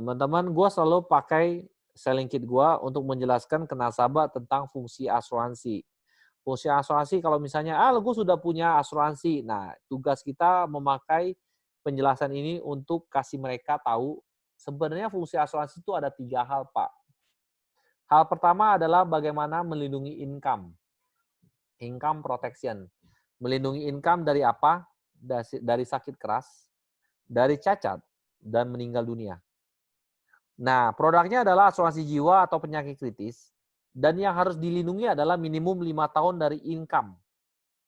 Teman-teman, gue selalu pakai selling kit gue untuk menjelaskan ke nasabah tentang fungsi asuransi. Fungsi asuransi kalau misalnya, gue sudah punya asuransi. Nah, tugas kita memakai penjelasan ini untuk kasih mereka tahu sebenarnya fungsi asuransi itu ada 3 hal, Pak. Hal pertama adalah bagaimana melindungi income. Income protection. Melindungi income dari apa? Dari sakit keras, dari cacat, dan meninggal dunia. Nah, produknya adalah asuransi jiwa atau penyakit kritis, dan yang harus dilindungi adalah minimum 5 tahun dari income.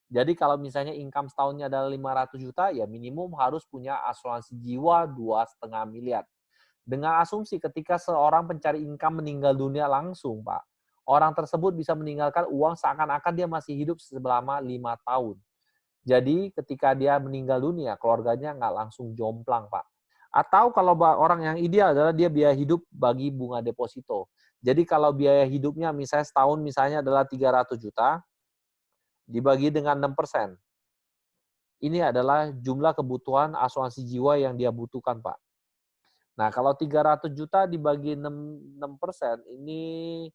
Jadi kalau misalnya income setahunnya adalah 500 juta, ya minimum harus punya asuransi jiwa 2,5 miliar. Dengan asumsi ketika seorang pencari income meninggal dunia langsung, Pak, orang tersebut bisa meninggalkan uang seakan-akan dia masih hidup selama 5 tahun. Jadi ketika dia meninggal dunia, keluarganya nggak langsung jomplang, Pak. Atau kalau orang yang ideal adalah dia biaya hidup bagi bunga deposito. Jadi kalau biaya hidupnya misalnya setahun misalnya adalah 300 juta, dibagi dengan 6%. Ini adalah jumlah kebutuhan asuransi jiwa yang dia butuhkan, Pak. Nah, kalau 300 juta dibagi 6%, ini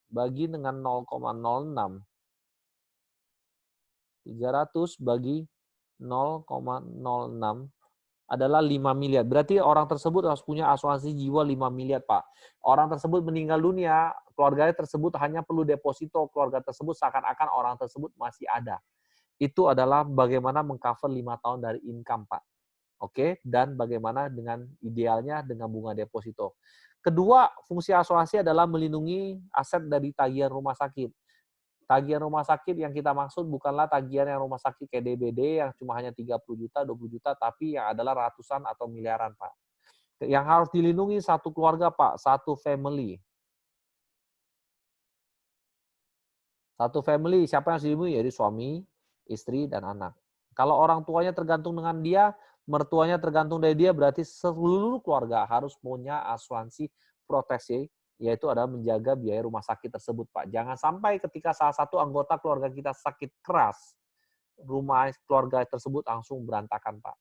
bagi dengan 0,06. 300 bagi 0,06 adalah 5 miliar. Berarti orang tersebut harus punya asuransi jiwa 5 miliar, Pak. Orang tersebut meninggal dunia, keluarganya tersebut hanya perlu deposito, keluarga tersebut seakan-akan orang tersebut masih ada. Itu adalah bagaimana mengcover 5 tahun dari income, Pak. Oke, dan bagaimana dengan idealnya dengan bunga deposito. Kedua, fungsi asuransi adalah melindungi aset dari tagihan rumah sakit. Tagihan rumah sakit yang kita maksud bukanlah tagihan yang rumah sakit kayak DBD yang cuma hanya 30 juta, 20 juta, tapi yang adalah ratusan atau miliaran, Pak. Yang harus dilindungi satu keluarga, Pak, satu family. Satu family, siapa yang harus dilindungi? Jadi suami, istri, dan anak. Kalau orang tuanya tergantung dengan dia, mertuanya tergantung dari dia, berarti seluruh keluarga harus punya asuransi proteksi, yaitu adalah menjaga biaya rumah sakit tersebut, Pak. Jangan sampai ketika salah satu anggota keluarga kita sakit keras, rumah keluarga tersebut langsung berantakan, Pak.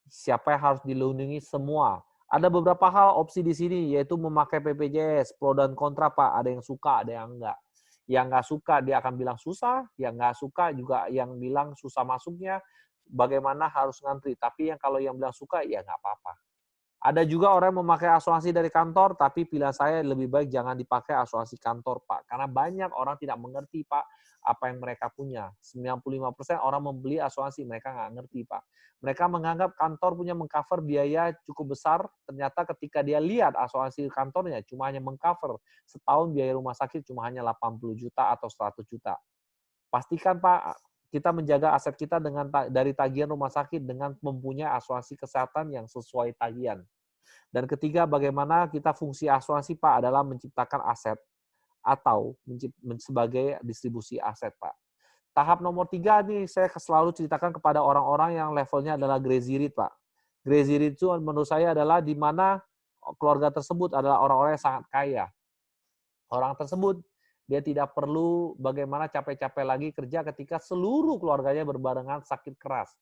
Siapa yang harus dilindungi? Semua. Ada beberapa hal opsi di sini, yaitu memakai BPJS, pro dan kontra, Pak. Ada yang suka, ada yang enggak. Yang nggak suka dia akan bilang susah, yang nggak suka juga yang bilang susah masuknya, bagaimana harus ngantri. Tapi yang kalau yang bilang suka, ya nggak apa-apa. Ada juga orang yang memakai asuransi dari kantor, tapi pilihan saya lebih baik jangan dipakai asuransi kantor, Pak. Karena banyak orang tidak mengerti, Pak, apa yang mereka punya. 95% orang membeli asuransi, mereka nggak ngerti, Pak. Mereka menganggap kantor punya mengcover biaya cukup besar, ternyata ketika dia lihat asuransi kantornya cuma hanya mengcover setahun biaya rumah sakit cuma hanya 80 juta atau 100 juta. Pastikan, Pak, kita menjaga aset kita dengan dari tagihan rumah sakit dengan mempunyai asuransi kesehatan yang sesuai tagihan. Dan ketiga, bagaimana kita fungsi asuransi, Pak, adalah menciptakan aset atau sebagai distribusi aset, Pak. Tahap nomor 3 nih, saya selalu ceritakan kepada orang-orang yang levelnya adalah grazirit, Pak. Grazirit itu menurut saya adalah di mana keluarga tersebut adalah orang-orang yang sangat kaya. Orang tersebut dia tidak perlu bagaimana capek-capek lagi kerja ketika seluruh keluarganya berbarengan sakit keras.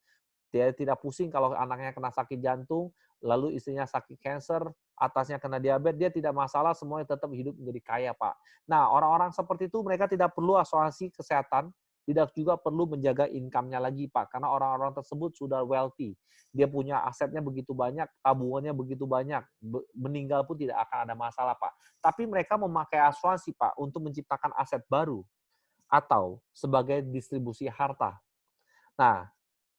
Dia tidak pusing kalau anaknya kena sakit jantung, lalu istrinya sakit kanker, atasnya kena diabetes, dia tidak masalah, semuanya tetap hidup menjadi kaya, Pak. Nah, orang-orang seperti itu mereka tidak perlu asuransi kesehatan, tidak juga perlu menjaga income-nya lagi, Pak, karena orang-orang tersebut sudah wealthy. Dia punya asetnya begitu banyak, tabungannya begitu banyak, meninggal pun tidak akan ada masalah, Pak. Tapi mereka memakai asuransi, Pak, untuk menciptakan aset baru atau sebagai distribusi harta. Nah,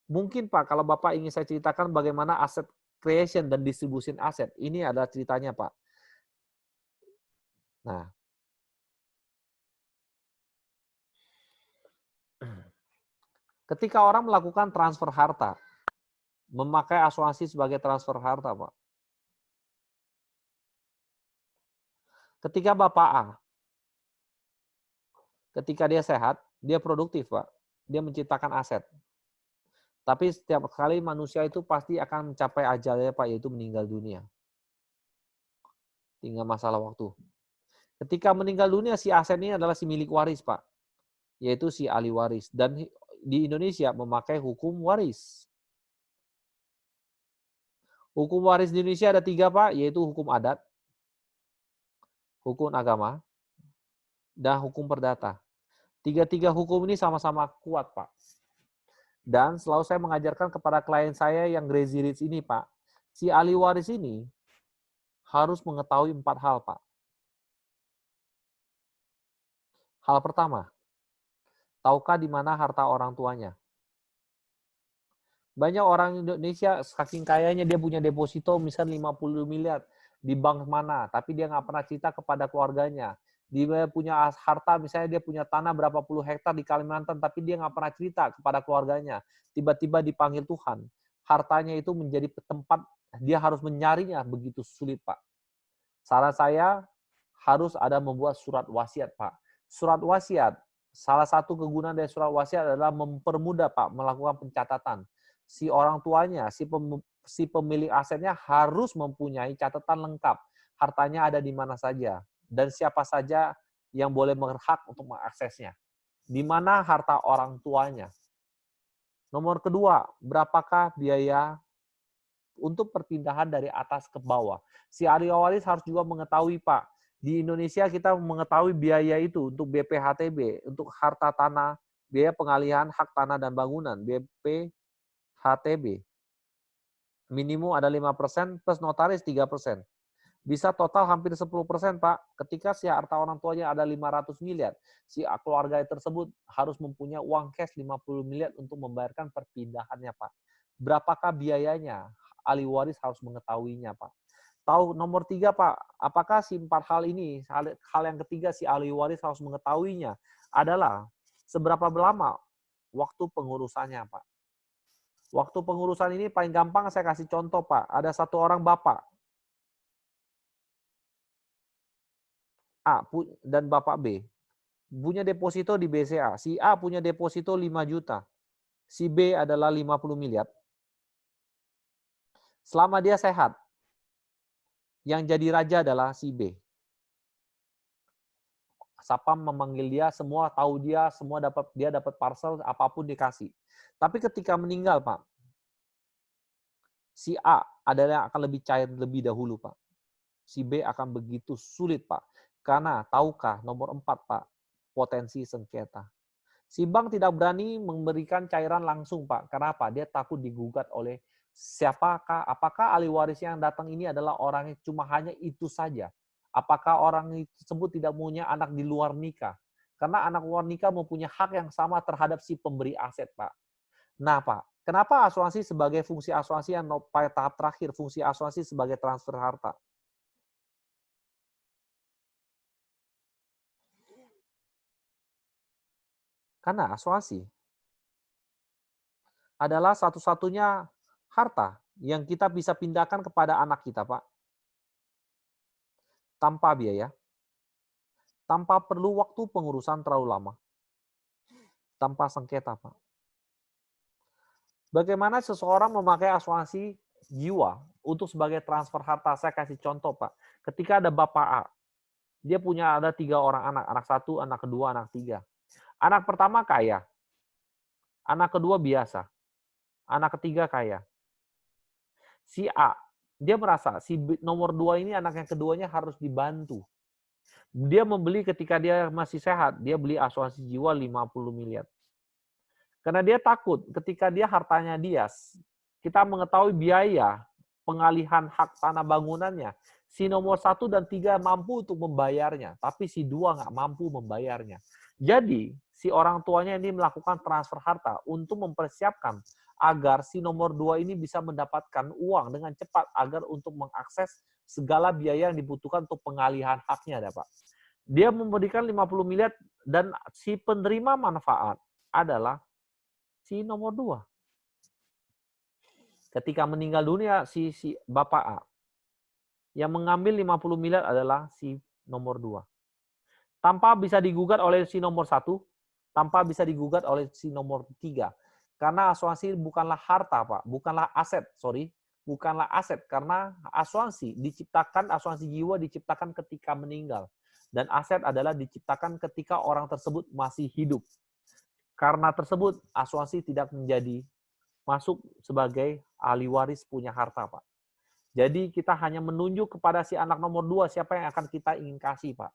mungkin Pak, kalau Bapak ingin saya ceritakan bagaimana aset creation dan distribusi aset, ini adalah ceritanya, Pak. Nah, ketika orang melakukan transfer harta, memakai asuransi sebagai transfer harta, Pak. Ketika Bapak A, ketika dia sehat, dia produktif, Pak. Dia menciptakan aset. Tapi setiap kali manusia itu pasti akan mencapai ajalnya, Pak, yaitu meninggal dunia. Tinggal masalah waktu. Ketika meninggal dunia, si aset ini adalah si milik waris, Pak. Yaitu si ahli waris. Dan di Indonesia memakai hukum waris. Hukum waris di Indonesia ada 3, Pak, yaitu hukum adat, hukum agama, dan hukum perdata. Tiga-tiga hukum ini sama-sama kuat, Pak. Dan selalu saya mengajarkan kepada klien saya yang crazy rich ini, Pak, si ahli waris ini harus mengetahui 4 hal, Pak. Hal pertama, tahukah di mana harta orang tuanya? Banyak orang Indonesia saking kayanya dia punya deposito misalnya 50 miliar di bank mana, tapi dia nggak pernah cerita kepada keluarganya. Dia punya harta, misalnya dia punya tanah berapa puluh hektar di Kalimantan, tapi dia nggak pernah cerita kepada keluarganya. Tiba-tiba dipanggil Tuhan. Hartanya itu menjadi tempat dia harus mencarinya begitu sulit, Pak. Saran saya harus ada membuat surat wasiat, Pak. Surat wasiat, salah satu kegunaan dari surat wasiat adalah mempermudah, Pak, melakukan pencatatan. Si orang tuanya, si pemilik asetnya harus mempunyai catatan lengkap. Hartanya ada di mana saja dan siapa saja yang boleh berhak untuk mengaksesnya. Di mana harta orang tuanya. Nomor kedua, berapakah biaya untuk perpindahan dari atas ke bawah. Si ahli waris harus juga mengetahui, Pak, di Indonesia kita mengetahui biaya itu untuk BPHTB, untuk harta tanah, biaya pengalihan hak tanah dan bangunan, BPHTB. Minimum ada 5% plus notaris 3%. Bisa total hampir 10%, Pak. Ketika si harta orang tuanya ada 500 miliar, si keluarga tersebut harus mempunyai uang cash 50 miliar untuk membayarkan perpindahannya, Pak. Berapakah biayanya? Ahli waris harus mengetahuinya, Pak. Tahu nomor 3, Pak, apakah si 4 hal ini, hal yang ketiga si ahli waris harus mengetahuinya adalah seberapa lama waktu pengurusannya, Pak. Waktu pengurusan ini paling gampang saya kasih contoh, Pak. Ada satu orang bapak, A dan Bapak B punya deposito di BCA. Si A punya deposito 5 juta. Si B adalah 50 miliar. Selama dia sehat, yang jadi raja adalah si B. Sapam memanggil dia, semua tahu dia, semua dapat parcel, apapun dikasih. Tapi ketika meninggal, Pak, si A adalah yang akan lebih cair lebih dahulu, Pak. Si B akan begitu sulit, Pak. Karena tahukah nomor 4, Pak, potensi sengketa. Si bank tidak berani memberikan cairan langsung, Pak. Kenapa? Dia takut digugat oleh siapakah, apakah ahli waris yang datang ini adalah orang yang cuma hanya itu saja. Apakah orang tersebut tidak punya anak di luar nikah? Karena anak luar nikah mempunyai hak yang sama terhadap si pemberi aset, Pak. Nah, Pak, kenapa asuransi sebagai fungsi asuransi yang pada tahap terakhir, fungsi asuransi sebagai transfer harta? Karena asuransi adalah satu-satunya harta yang kita bisa pindahkan kepada anak kita, Pak, tanpa biaya, tanpa perlu waktu pengurusan terlalu lama, tanpa sengketa, Pak. Bagaimana seseorang memakai asuransi jiwa untuk sebagai transfer harta? Saya kasih contoh, Pak. Ketika ada Bapak A, dia punya ada 3 orang anak, anak 1, anak kedua, anak 3. Anak pertama kaya, anak kedua biasa, anak ketiga kaya. Si A, dia merasa si nomor 2 ini anak yang keduanya harus dibantu. Dia membeli ketika dia masih sehat, dia beli asuransi jiwa 50 miliar. Karena dia takut ketika dia hartanya dia, kita mengetahui biaya pengalihan hak tanah bangunannya. Si nomor 1 dan 3 mampu untuk membayarnya, tapi si 2 nggak mampu membayarnya. Jadi, si orang tuanya ini melakukan transfer harta untuk mempersiapkan agar si nomor 2 ini bisa mendapatkan uang dengan cepat agar untuk mengakses segala biaya yang dibutuhkan untuk pengalihan haknya, ya, Pak. Dia memberikan 50 miliar dan si penerima manfaat adalah si nomor 2. Ketika meninggal dunia si Bapak A, yang mengambil 50 miliar adalah si nomor 2. Tanpa bisa digugat oleh si nomor 1, tanpa bisa digugat oleh si nomor 3. Karena asuransi bukanlah harta, Pak, bukanlah aset, bukanlah aset, karena asuransi jiwa diciptakan ketika meninggal. Dan aset adalah diciptakan ketika orang tersebut masih hidup. Karena tersebut, asuransi tidak menjadi masuk sebagai ahli waris punya harta, Pak. Jadi kita hanya menunjuk kepada si anak nomor 2 siapa yang akan kita ingin kasih, Pak.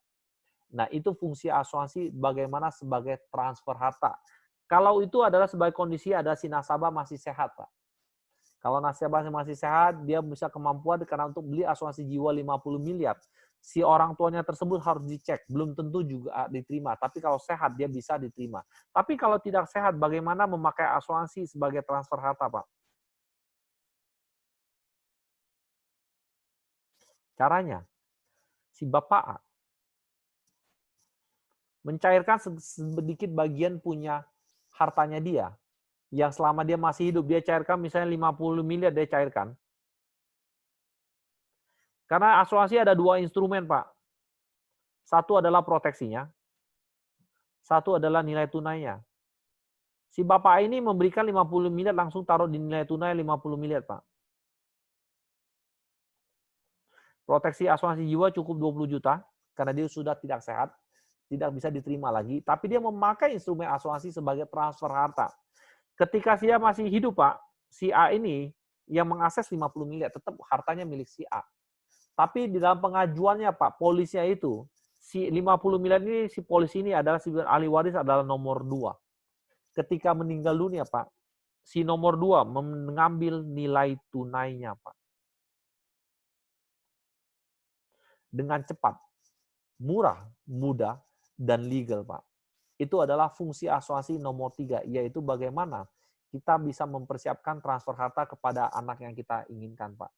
Nah, itu fungsi asuransi bagaimana sebagai transfer harta. Kalau itu adalah sebagai kondisi ada si nasabah masih sehat, Pak. Kalau nasabahnya masih sehat, dia bisa kemampuan karena untuk beli asuransi jiwa 50 miliar. Si orang tuanya tersebut harus dicek, belum tentu juga diterima. Tapi kalau sehat, dia bisa diterima. Tapi kalau tidak sehat, bagaimana memakai asuransi sebagai transfer harta, Pak? Caranya, si bapak mencairkan sedikit bagian punya hartanya dia, yang selama dia masih hidup, dia cairkan misalnya 50 miliar, dia cairkan. Karena asuransi ada dua instrumen, Pak. Satu adalah proteksinya, satu adalah nilai tunainya. Si bapak ini memberikan 50 miliar langsung taruh di nilai tunai 50 miliar, Pak. Proteksi asuransi jiwa cukup 20 juta, karena dia sudah tidak sehat, tidak bisa diterima lagi, tapi dia memakai instrumen asuransi sebagai transfer harta. Ketika dia masih hidup, Pak, si A ini yang mengakses 50 miliar, tetap hartanya milik si A. Tapi di dalam pengajuannya, Pak, polisnya itu, si 50 miliar ini, si polisi ini adalah si ahli waris adalah nomor 2. Ketika meninggal dunia, Pak, si nomor 2 mengambil nilai tunainya, Pak. Dengan cepat, murah, mudah, dan legal, Pak. Itu adalah fungsi asuransi nomor 3, yaitu bagaimana kita bisa mempersiapkan transfer harta kepada anak yang kita inginkan, Pak.